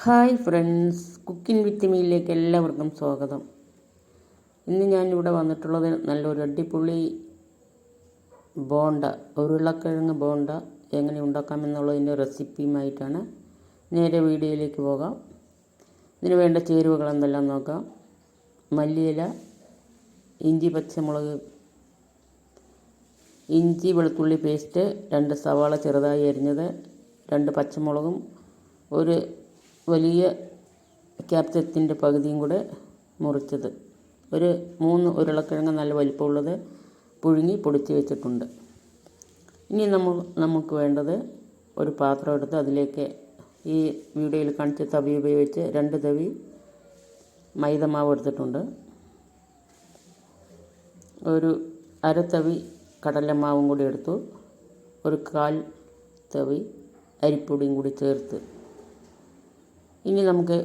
Hi friends, cooking വിത്ത് മീയിലേക്ക് എല്ലാവർക്കും സ്വാഗതം. ഇന്ന് ഞാനിവിടെ വന്നിട്ടുള്ളത് നല്ലൊരു അടിപൊളി ബോണ്ട, ഉരുളക്കിഴങ്ങ് ബോണ്ട എങ്ങനെ ഉണ്ടാക്കാമെന്നുള്ളതിൻ്റെ റെസിപ്പിയുമായിട്ടാണ്. നേരെ വീഡിയോയിലേക്ക് പോകാം. ഇതിന് വേണ്ട ചേരുവകൾ എന്തെല്ലാം നോക്കാം. മല്ലിയില, ഇഞ്ചി, പച്ചമുളക്, ഇഞ്ചി വെളുത്തുള്ളി പേസ്റ്റ്, 2 സവാള ചെറുതായി അരിഞ്ഞത്, 2 പച്ചമുളകും, ഒരു വലിയ ക്യാപ്സിക്കത്തിൻ്റെ പകുതിയും കൂടെ മുറിച്ചത്, ഒരു 3 ഉരുളക്കിഴങ്ങ് നല്ല വലിപ്പമുള്ളത് പുഴുങ്ങി പൊടിച്ച് വെച്ചിട്ടുണ്ട്. ഇനി നമുക്ക് വേണ്ടത് ഒരു പാത്രം എടുത്ത് അതിലേക്ക് ഈ വീഡിയോയിൽ കാണിച്ച തവി ഉപയോഗിച്ച് 2 തവി മൈദമാവ് എടുത്തിട്ടുണ്ട്. ഒരു അരത്തവി കടലമാവും കൂടി എടുത്തു. ഒരു 1/4 തവി അരിപ്പൊടിയും കൂടി ചേർത്ത്. ഇനി നമുക്ക്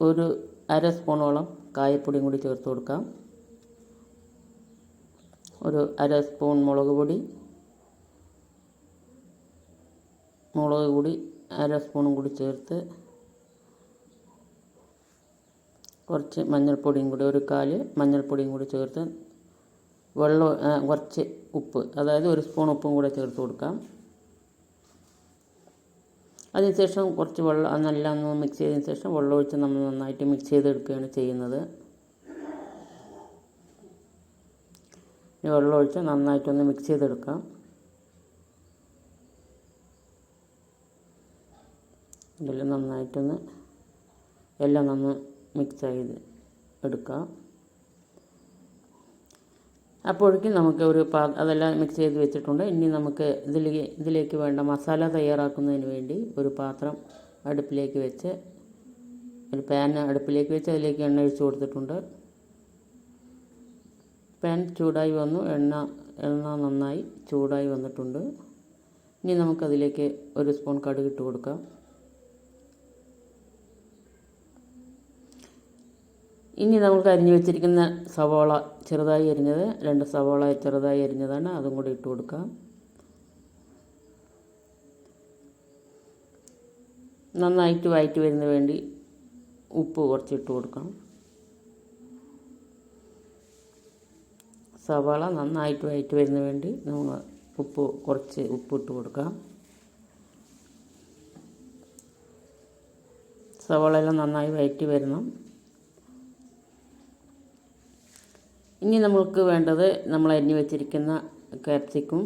ഒരു അര സ്പൂണോളം കായപ്പൊടിയും കൂടി ചേർത്ത് കൊടുക്കാം. ഒരു അര സ്പൂൺ മുളക് പൊടി അര സ്പൂണും കൂടി ചേർത്ത്, കുറച്ച് മഞ്ഞൾപ്പൊടിയും കൂടി, ഒരു 1/4 മഞ്ഞൾപ്പൊടിയും കൂടി ചേർത്ത്, കുറച്ച് ഉപ്പ്, അതായത് 1 സ്പൂൺ ഉപ്പും കൂടെ ചേർത്ത് കൊടുക്കാം. അതിനുശേഷം കുറച്ച് വെള്ളം എല്ലാം ഒന്ന് മിക്സ് ചെയ്തതിന് ശേഷം വെള്ളമൊഴിച്ച് നമ്മൾ നന്നായിട്ട് മിക്സ് ചെയ്തെടുക്കുകയാണ് ചെയ്യുന്നത്. വെള്ളമൊഴിച്ച് നന്നായിട്ടൊന്ന് മിക്സ് ചെയ്തെടുക്കാം. ഇതെല്ലാം നന്നായിട്ടൊന്ന് എല്ലാം മിക്സ് ചെയ്ത് എടുക്കാം. അപ്പോഴേക്കും നമുക്ക് അതെല്ലാം മിക്സ് ചെയ്ത് വെച്ചിട്ടുണ്ട്. ഇനി നമുക്ക് ഇതിലേക്ക് വേണ്ട മസാല തയ്യാറാക്കുന്നതിന് വേണ്ടി ഒരു പാത്രം അടുപ്പിലേക്ക് വെച്ച്, ഒരു പാൻ അടുപ്പിലേക്ക് വെച്ച് അതിലേക്ക് എണ്ണ ഒഴിച്ച് കൊടുത്തിട്ടുണ്ട്. പാൻ ചൂടായി വന്നു. എണ്ണ നന്നായി ചൂടായി വന്നിട്ടുണ്ട്. ഇനി നമുക്കതിലേക്ക് 1 സ്പൂൺ കടുക് ഇട്ട് കൊടുക്കാം. ഇനി നമുക്ക് അരിഞ്ഞു വെച്ചിരിക്കുന്ന സവാള ചെറുതായി അരിഞ്ഞത്, 2 സവാള ചെറുതായി അരിഞ്ഞതാണ്, അതും കൂടി ഇട്ട് കൊടുക്കാം. നന്നായിട്ട് വഴറ്റി വരുന്ന വേണ്ടി ഉപ്പ് കുറച്ച് ഇട്ട് കൊടുക്കാം. സവാള നന്നായിട്ട് വഴറ്റി വരുന്ന വേണ്ടി നമ്മൾ കുറച്ച് ഉപ്പ് ഇട്ട് കൊടുക്കാം. സവാള എല്ലാം നന്നായി വഴറ്റി വരണം. ഇനി നമുക്ക് വേണ്ടത് നമ്മൾ അരിഞ്ഞു വെച്ചിരിക്കുന്ന ക്യാപ്സിക്കും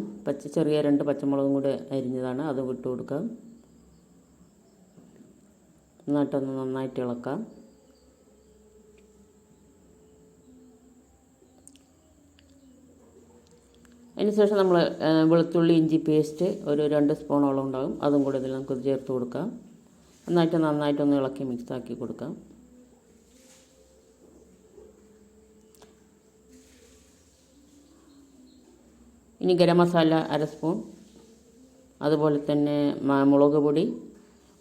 ചെറിയ 2 പച്ചമുളകും കൂടെ അരിഞ്ഞതാണ്, അത് ഇട്ട് കൊടുക്കാം. എന്നിട്ടൊന്ന് നന്നായിട്ട് ഇളക്കാം. അതിനുശേഷം നമ്മൾ വെളുത്തുള്ളി ഇഞ്ചി പേസ്റ്റ് ഒരു 2 സ്പൂണോളം ഉണ്ടാകും, അതും കൂടെ ഇതിൽ നമുക്ക് ചേർത്ത് കൊടുക്കാം. നന്നായിട്ടൊന്ന് ഇളക്കി മിക്സാക്കി കൊടുക്കാം. ഇനി ഗരം മസാല 1 സ്പൂൺ, അതുപോലെ തന്നെ മുളക് പൊടി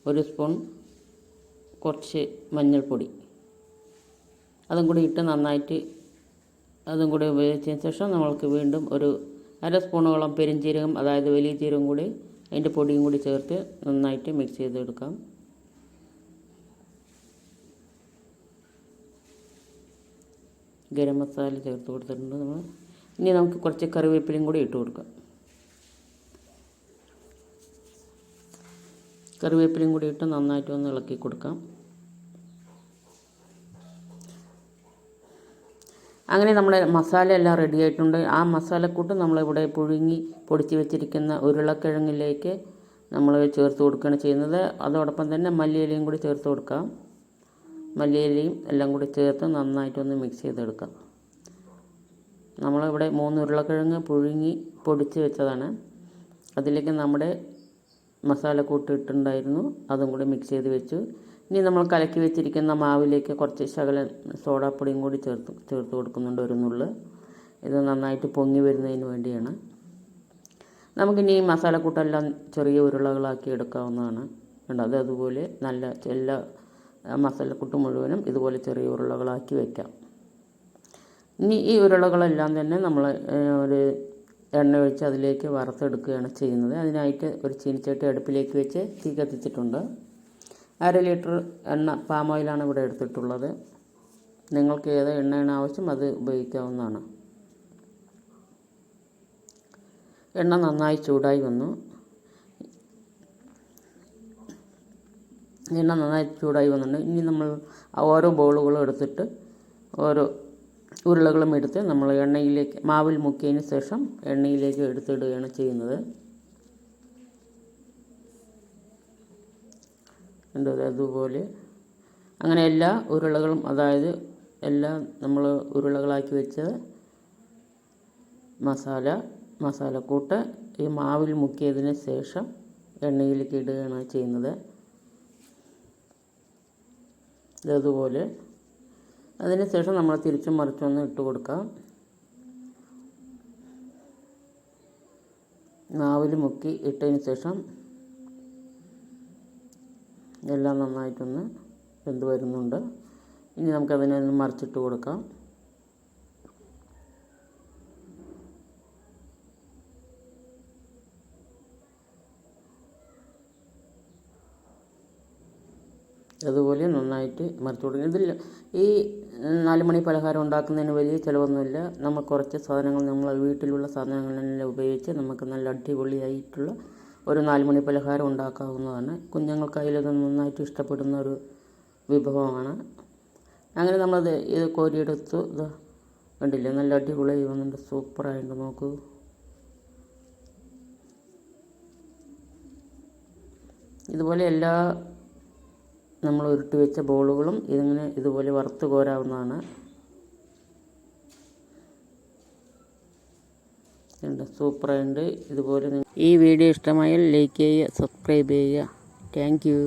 1 സ്പൂൺ, കുറച്ച് മഞ്ഞൾപ്പൊടി, അതും കൂടി ഇട്ട് നന്നായിട്ട് അതും കൂടി ഉപയോഗിച്ചതിന് ശേഷം നമ്മൾക്ക് വീണ്ടും ഒരു 1/2 സ്പൂണോളം പെരുംജീരകം, അതായത് വലിയ ജീരകം കൂടി അതിൻ്റെ പൊടിയും കൂടി ചേർത്ത് നന്നായിട്ട് മിക്സ് ചെയ്തെടുക്കാം. ഗരം മസാല ചേർത്ത് കൊടുത്തിട്ടുണ്ട് നമ്മൾ. ഇനി നമുക്ക് കുറച്ച് കറിവേപ്പിലയും കൂടി ഇട്ട് കൊടുക്കാം. കറിവേപ്പിലയും കൂടി ഇട്ട് നന്നായിട്ടൊന്ന് ഇളക്കി കൊടുക്കാം. അങ്ങനെ നമ്മുടെ മസാല എല്ലാം റെഡി ആയിട്ടുണ്ട്. ആ മസാലക്കൂട്ട് നമ്മളിവിടെ പുഴുങ്ങി പൊടിച്ച് വെച്ചിരിക്കുന്ന ഉരുളക്കിഴങ്ങിലേക്ക് നമ്മൾ ചേർത്ത് കൊടുക്കുകയാണ് ചെയ്യുന്നത്. അതോടൊപ്പം തന്നെ മല്ലിയിലയും കൂടി ചേർത്ത് കൊടുക്കാം. മല്ലിയിലയും എല്ലാം കൂടി ചേർത്ത് നന്നായിട്ടൊന്ന് മിക്സ് ചെയ്തെടുക്കാം. നമ്മളിവിടെ 3 ഉരുളക്കിഴങ്ങ് പുഴുങ്ങി പൊടിച്ച് വെച്ചതാണ്. അതിലേക്ക് നമ്മുടെ മസാലക്കൂട്ട് ഇട്ടുണ്ടായിരുന്നു, അതും കൂടി മിക്സ് ചെയ്ത് വെച്ചു. ഇനി നമ്മൾ കലക്കി വെച്ചിരിക്കുന്ന മാവിലേക്ക് കുറച്ച് ശകലം സോഡാപ്പൊടിയും കൂടി ചേർത്ത് കൊടുക്കുന്നുണ്ട്, 1 നുള്ള്. ഇത് നന്നായിട്ട് പൊങ്ങി വരുന്നതിന് വേണ്ടിയാണ്. നമുക്കിനി ഈ മസാലക്കൂട്ടെല്ലാം ചെറിയ ഉരുളകളാക്കി എടുക്കാവുന്നതാണ്. അത് അതുപോലെ എല്ലാ മസാലക്കൂട്ട് മുഴുവനും ഇതുപോലെ ചെറിയ ഉരുളകളാക്കി വയ്ക്കാം. ഇനി ഈ ഉരുളകളെല്ലാം തന്നെ നമ്മൾ ഒരു എണ്ണ ഒഴിച്ച് അതിലേക്ക് വറുത്തെടുക്കുകയാണ് ചെയ്യുന്നത്. അതിനായിട്ട് ഒരു ചീനിച്ചട്ടി അടുപ്പിലേക്ക് വെച്ച് തീ കത്തിച്ചിട്ടുണ്ട്. 1/2 ലിറ്റർ എണ്ണ പാം ഓയിലാണ് ഇവിടെ എടുത്തിട്ടുള്ളത്. നിങ്ങൾക്ക് ഏത് എണ്ണയാണ് ആവശ്യം അത് ഉപയോഗിക്കാവുന്നതാണ്. എണ്ണ നന്നായി ചൂടായി വന്നു. വന്നിട്ടുണ്ട്. ഇനി നമ്മൾ ഓരോ ബോളുകളും എടുത്തിട്ട് ഓരോ ഉരുളകളും എടുത്ത് നമ്മൾ എണ്ണയിലേക്ക് മാവിൽ മുക്കിയതിന് ശേഷം എണ്ണയിലേക്ക് എടുത്തിടുകയാണ് ചെയ്യുന്നത്. അതുപോലെ അങ്ങനെ എല്ലാ ഉരുളകളും, അതായത് എല്ലാം നമ്മൾ ഉരുളകളാക്കി വെച്ചത് മസാലക്കൂട്ട് ഈ മാവിൽ മുക്കിയതിന് ശേഷം എണ്ണയിലേക്ക് ഇടുകയാണ് ചെയ്യുന്നത്. ഇതുപോലെ അതിന് ശേഷം നമ്മൾ തിരിച്ചും മറിച്ചൊന്ന് ഇട്ട് കൊടുക്കാം. മാവിൽ മുക്കി ഇട്ടതിന് ശേഷം എല്ലാം നന്നായിട്ടൊന്ന് വെന്ത് വരുന്നുണ്ട്. ഇനി നമുക്കതിനെ ഒന്ന് മറിച്ചിട്ട് കൊടുക്കാം. അതുപോലെ നന്നായിട്ട് മറിച്ച് കൊടുക്കുക. ഇതിൽ ഈ 4 മണി പലഹാരം ഉണ്ടാക്കുന്നതിന് വലിയ ചിലവൊന്നുമില്ല. നമ്മൾ കുറച്ച് സാധനങ്ങൾ, നമ്മൾ വീട്ടിലുള്ള സാധനങ്ങളെല്ലാം ഉപയോഗിച്ച് നമുക്ക് നല്ല അടിപൊളിയായിട്ടുള്ള ഒരു 4 മണി പലഹാരം ഉണ്ടാക്കാവുന്നതാണ്. കുഞ്ഞുങ്ങൾക്കായാലും അത് നന്നായിട്ട് ഇഷ്ടപ്പെടുന്ന ഒരു വിഭവമാണ്. അങ്ങനെ നമ്മളത് ഇത് കോരിയെടുത്തു. ഇത് കണ്ടില്ലേ, നല്ല അടിപൊളിയായി വന്നിട്ട് സൂപ്പറായിട്ട് നോക്കൂ. ഇതുപോലെ എല്ലാ നമ്മൾ ഉരുട്ടി വെച്ച ബോളുകളും ഇതുപോലെ വറുത്ത് കോരാവുന്നതാണ്. സൂപ്പറായിട്ട്. ഇതുപോലെ ഈ വീഡിയോ ഇഷ്ടമായാൽ ലൈക്ക് ചെയ്യുക, സബ്സ്ക്രൈബ് ചെയ്യുക. Thank you.